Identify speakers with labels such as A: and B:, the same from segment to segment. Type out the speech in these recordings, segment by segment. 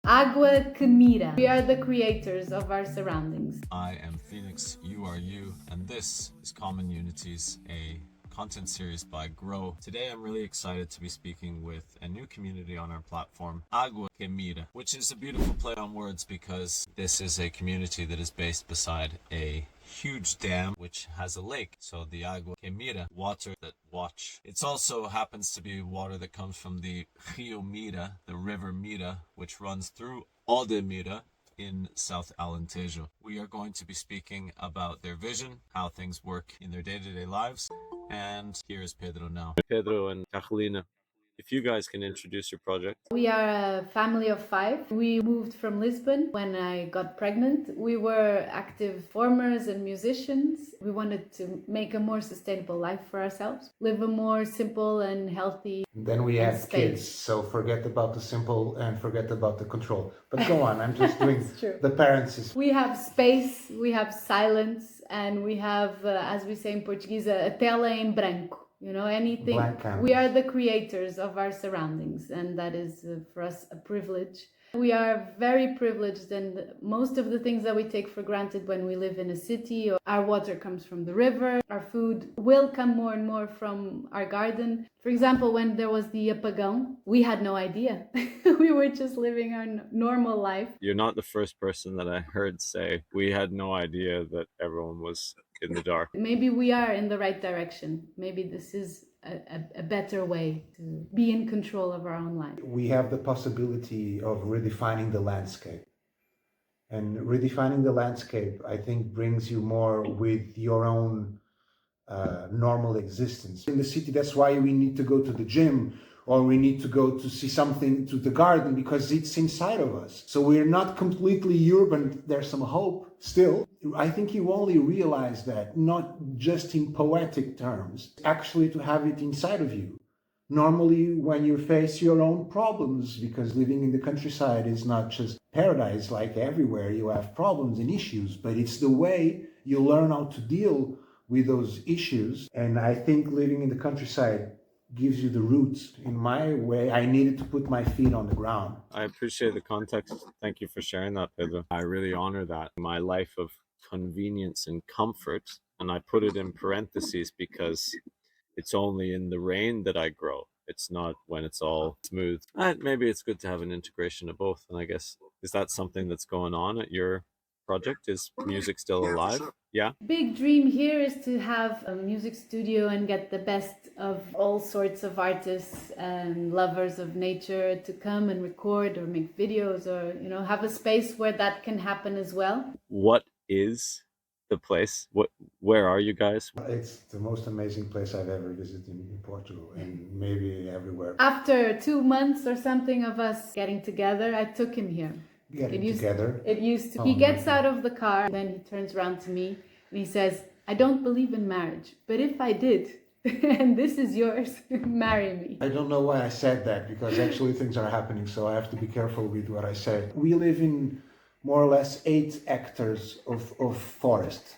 A: Água que Mira. We are the creators of our surroundings.
B: I am Phoenix, you are you, and this is Common Unities, a content series by Grow. Today I'm really excited to be speaking with a new community on our platform, Água que Mira, which is a beautiful play on words because this is a community that is based beside a huge dam which has a lake. So the Água que Mira, water that watch. It also happens to be water that comes from the Rio Mira, the river Mira, which runs through all de Mira in South Alentejo. We are going to be speaking about their vision, how things work in their day-to-day lives, and here is Pedro now. Pedro and Carolina, if you guys can introduce your project.
A: We are a family of 5. We moved from Lisbon when I got pregnant. We were active performers and musicians. We wanted to make a more sustainable life for ourselves, live a more simple and healthy.
C: Then we had kids, so forget about the simple and forget about the control. But go on, I'm just doing the parents.
A: We have space, we have silence, and we have, as we say in Portuguese, a tela em branco. You know, anything. We are the creators of our surroundings, and that is for us a privilege. We are very privileged, and most of the things that we take for granted when we live in a city, or our water comes from the river, our food will come more and more from our garden. For example, when there was the apagão, we had no idea. We were just living our normal life.
B: You're not the first person that I heard say we had no idea that everyone was in the dark.
A: Maybe we are in the right direction. Maybe this is a better way to be in control of our own life.
C: We have the possibility of redefining the landscape. And redefining the landscape, I think, brings you more with your own normal existence. In the city, that's why we need to go to the gym, or we need to go to see something to the garden, because it's inside of us. So we're not completely urban. There's some hope still. I think you only realize that, not just in poetic terms, actually to have it inside of you. Normally, when you face your own problems, because living in the countryside is not just paradise, like everywhere you have problems and issues, but it's the way you learn how to deal with those issues. And I think living in the countryside gives you the roots. In my way, I needed to put my feet on the ground.
B: I appreciate the context. Thank you for sharing that, Pedro. I really honor that. My life of convenience and comfort, and I put it in parentheses because it's only in the rain that I grow. It's not when it's all smooth. Maybe it's good to have an integration of both. And I guess, is that something that's going on at your project? Is music still alive? Yeah.
A: Big dream here is to have a music studio and get the best of all sorts of artists and lovers of nature to come and record or make videos, or, you know, have a space where that can happen as well.
B: What is the place? Where are you guys?
C: It's the most amazing place I've ever visited in Portugal, and maybe everywhere.
A: After 2 months or something of us getting together, I took him here.
C: It used to.
A: He gets out of the car, and then he turns around to me and he says, "I don't believe in marriage, but if I did, and this is yours, marry me."
C: I don't know why I said that, because actually things are happening, so I have to be careful with what I said. We live in more or less 8 hectares of forest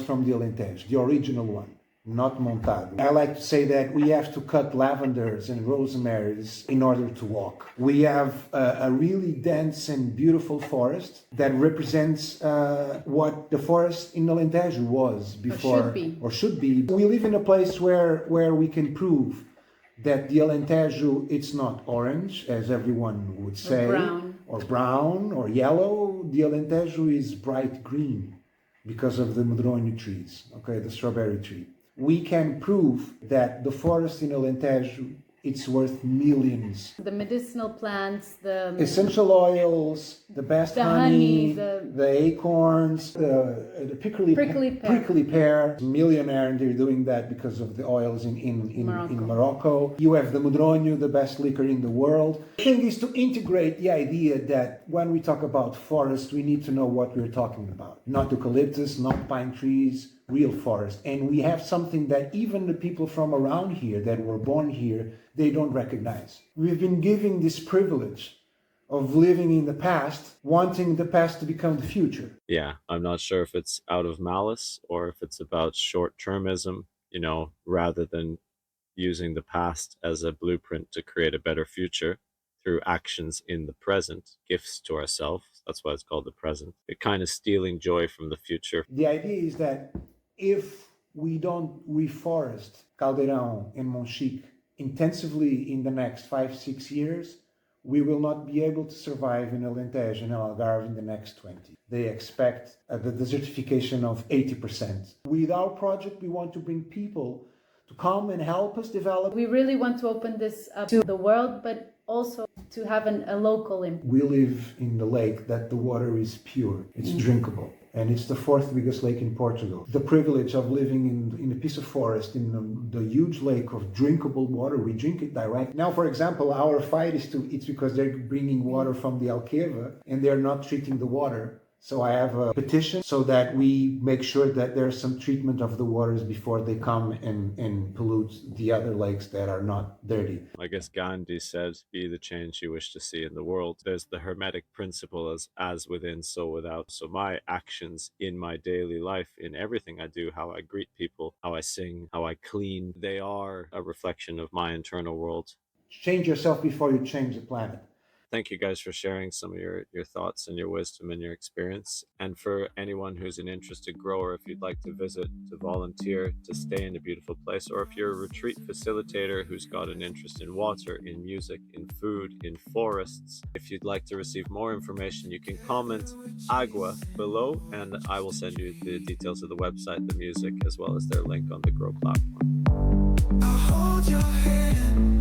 C: from the Alentejo, the original one, not montado. I like to say that we have to cut lavenders and rosemaries in order to walk. We have a really dense and beautiful forest that represents what the forest in Alentejo was before, or should be. We live in a place where we can prove that the Alentejo, it's not orange, as everyone would say, or brown or yellow. The Alentejo is bright green because of the Medronho trees, okay, the strawberry tree. We can prove that the forest in Alentejo, it's worth millions.
A: The medicinal plants, the
C: essential oils, the best honey, the acorns, the prickly pear. Millionaire, and they're doing that because of the oils in Morocco. You have the Medronho, the best liquor in the world. The thing is to integrate the idea that when we talk about forest, we need to know what we're talking about. Not eucalyptus, not pine trees, real forest. And we have something that even the people from around here that were born here, they don't recognize. We've been given this privilege of living in the past, wanting the past to become the future.
B: Yeah, I'm not sure if it's out of malice or if it's about short-termism, you know, rather than using the past as a blueprint to create a better future through actions in the present, gifts to ourselves. That's why it's called the present. It kind of stealing joy from the future.
C: The idea is that if we don't reforest Caldeirão and Monchique intensively in the next 5-6 years, we will not be able to survive in Alentejo and Algarve in the next 20. They expect the desertification of 80%. With our project, we want to bring people to come and help us develop.
A: We really want to open this up to the world, but also to have a local impact.
C: We live in the lake that the water is pure, it's drinkable, and it's the fourth biggest lake in Portugal. The privilege of living in a piece of forest, in the huge lake of drinkable water, we drink it direct. Now, for example, our fight it's because they're bringing water from the Alqueva and they're not treating the water. So I have a petition so that we make sure that there's some treatment of the waters before they come and pollute the other lakes that are not dirty.
B: I guess Gandhi said, be the change you wish to see in the world. There's the Hermetic principle as within, so without. So my actions in my daily life, in everything I do, how I greet people, how I sing, how I clean, they are a reflection of my internal world.
C: Change yourself before you change the planet.
B: Thank you guys for sharing some of your thoughts and your wisdom and your experience. And for anyone who's an interested grower, if you'd like to visit, to volunteer, to stay in a beautiful place, or if you're a retreat facilitator who's got an interest in water, in music, in food, in forests, if you'd like to receive more information, you can comment Água below, and I will send you the details of the website, the music, as well as their link on the Grow platform.
D: I'll hold your hand.